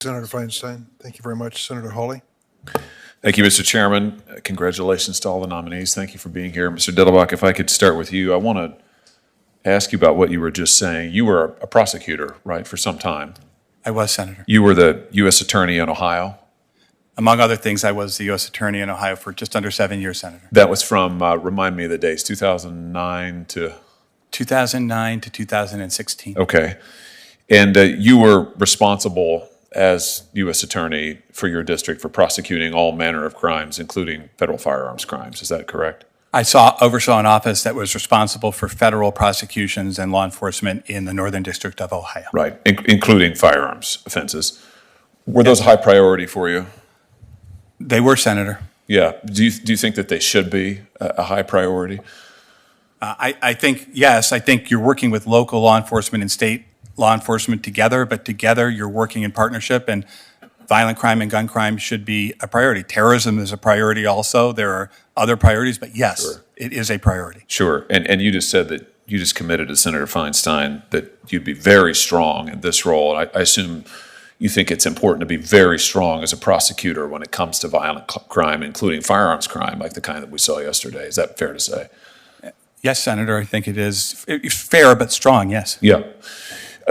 Senator Feinstein. Thank you very much, Senator Hawley. Thank you, Mr. Chairman. Congratulations to all the nominees. Thank you for being here. Mr. Dettelbach, if I could start with you, I want to ask you about what you were just saying. You were a prosecutor, right, for some time. I was, Senator. You were the U.S. Attorney in Ohio? Among other things, I was the U.S. Attorney in Ohio for just under 7 years, Senator. That was from, remind me of the dates, 2009 to? 2009 to 2016. Okay. And you were responsible as U.S. Attorney for your district for prosecuting all manner of crimes, including federal firearms crimes. Is that correct? I oversaw an office that was responsible for federal prosecutions and law enforcement in the Northern District of Ohio. Right, including firearms offenses. Were those high priority for you? They were, Senator. Yeah. Do you think that they should be a high priority? I think, yes. I think you're working with local law enforcement and state law enforcement together, but together you're working in partnership, and violent crime and gun crime should be a priority. Terrorism is a priority also. There are other priorities, but yes, sure. It is a priority. Sure. And you just said that you just committed to Senator Feinstein that you'd be very strong in this role. And I assume you think it's important to be very strong as a prosecutor when it comes to violent crime, including firearms crime, like the kind that we saw yesterday. Is that fair to say? Yes, Senator. I think it is. It's fair but strong, yes. Yeah.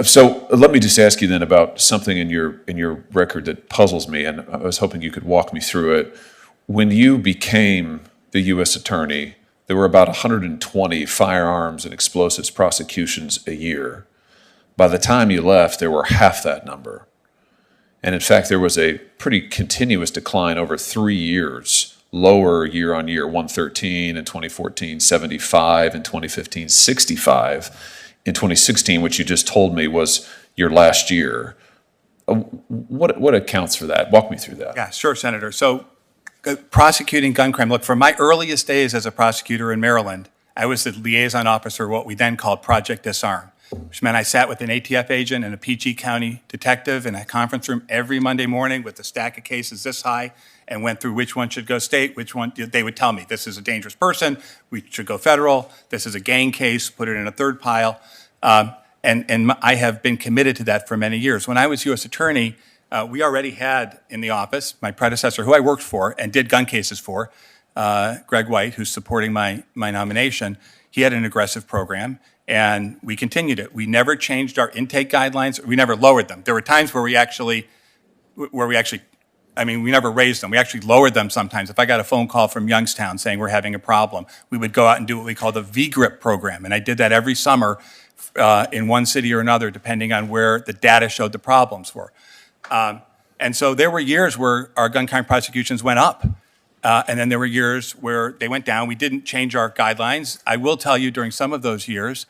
So let me just ask you then about something in your record that puzzles me, and I was hoping you could walk me through it. When you became the U.S. Attorney, there were about 120 firearms and explosives prosecutions a year. By the time you left, there were half that number. And in fact, there was a pretty continuous decline over 3 years, lower year on year, 113 in 2014, 75 in 2015, 65 in 2016, which you just told me was your last year. What accounts for that? Walk me through that. Yeah, sure, Senator. So prosecuting gun crime, look, from my earliest days as a prosecutor in Maryland, I was the liaison officer, what we then called Project Disarm, which meant I sat with an ATF agent and a PG County detective in a conference room every Monday morning with a stack of cases this high and went through which one should go state, which one, they would tell me, this is a dangerous person, we should go federal, this is a gang case, put it in a third pile. And I have been committed to that for many years. When I was U.S. Attorney, we already had in the office my predecessor, who I worked for and did gun cases for, Greg White, who's supporting my nomination. He had an aggressive program, and we continued it. We never changed our intake guidelines. We never lowered them. There were times where we never raised them. We actually lowered them sometimes. If I got a phone call from Youngstown saying we're having a problem, we would go out and do what we call the VGRIP program. And I did that every summer in one city or another, depending on where the data showed the problems were. And so there were years where our gun crime prosecutions went up. And then there were years where they went down. We didn't change our guidelines. I will tell you, during some of those years,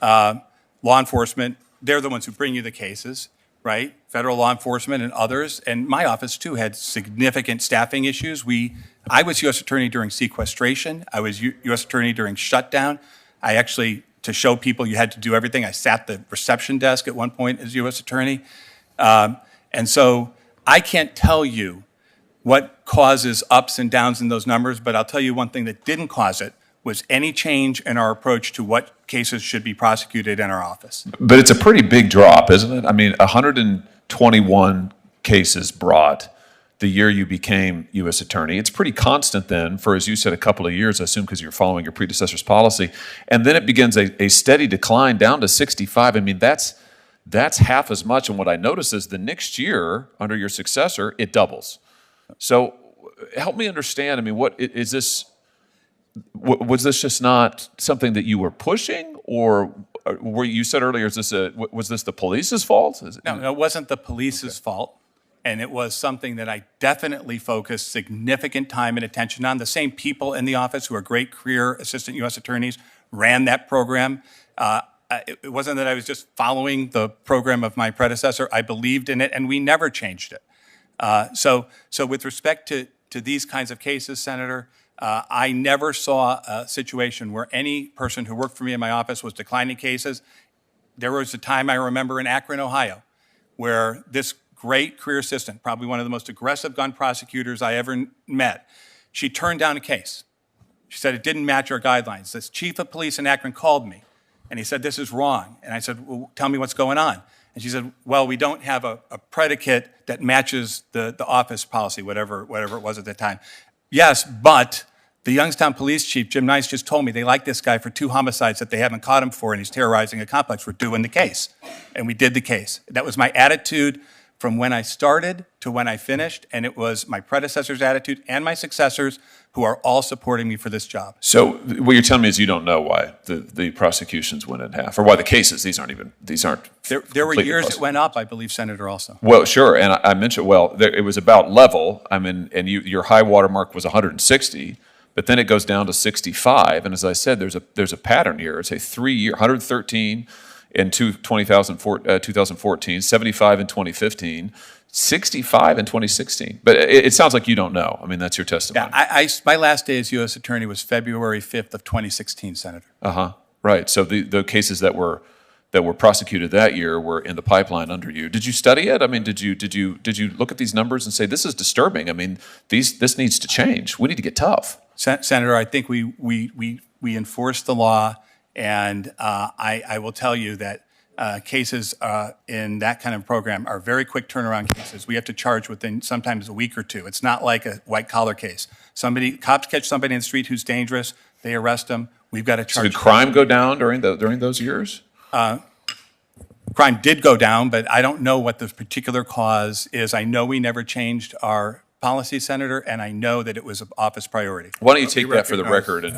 law enforcement, they're the ones who bring you the cases, right? Federal law enforcement and others, and my office too had significant staffing issues. I was U.S. Attorney during sequestration. I was U.S. Attorney during shutdown. I actually, to show people you had to do everything, I sat the reception desk at one point as U.S. Attorney. And so I can't tell you what causes ups and downs in those numbers, but I'll tell you one thing that didn't cause it was any change in our approach to what cases should be prosecuted in our office. But it's a pretty big drop, isn't it? I mean, 121 cases brought the year you became U.S. Attorney. It's pretty constant then for, as you said, a couple of years, I assume, because you're following your predecessor's policy. And then it begins a steady decline down to 65. I mean, that's half as much. And what I notice is the next year, under your successor, it doubles. So help me understand, I mean, what is this? Was this just not something that you were pushing, or you said earlier, was this the police's fault? No, it wasn't the police's fault, and it was something that I definitely focused significant time and attention on. The same people in the office who are great career assistant U.S. attorneys ran that program. It wasn't that I was just following the program of my predecessor. I believed in it, and we never changed it. So with respect to these kinds of cases, Senator, I never saw a situation where any person who worked for me in my office was declining cases. There was a time I remember in Akron, Ohio, where this great career assistant, probably one of the most aggressive gun prosecutors I ever met, she turned down a case. She said it didn't match our guidelines. This chief of police in Akron called me, and he said, this is wrong. And I said, well, tell me what's going on. And she said, well, we don't have a predicate that matches the office policy, whatever it was at the time. Yes, but the Youngstown Police Chief, Jim Nice, just told me they like this guy for 2 homicides that they haven't caught him for, and he's terrorizing a complex. We're doing the case. And we did the case. That was my attitude from when I started to when I finished, and it was my predecessor's attitude and my successors who are all supporting me for this job. So what you're telling me is you don't know why the prosecutions went in half, or why the cases, these aren't. There were years it went up, I believe, Senator, also. Well, sure, and I mentioned, it was about level. I mean, and your high water mark was 160, but then it goes down to 65, and as I said, there's a pattern here. It's a 3-year, 113 in 2014, 75 in 2015, 65 in 2016. But it sounds like you don't know. I mean, that's your testimony. Yeah, my last day as U.S. Attorney was February 5th of 2016, Senator. Right. So the cases that were prosecuted that year were in the pipeline under you. Did you study it? I mean, did you look at these numbers and say, this is disturbing? I mean, this needs to change. We need to get tough. Senator, I think we enforce the law, and I will tell you that cases in that kind of program are very quick turnaround cases. We have to charge within sometimes a week or 2. It's not like a white-collar case. Cops catch somebody in the street who's dangerous, they arrest them, we've got to charge. So did crime go down during those years? Crime did go down, but I don't know what the particular cause is. I know we never changed our policy, Senator, and I know that it was an office priority. Why don't you take that for the record and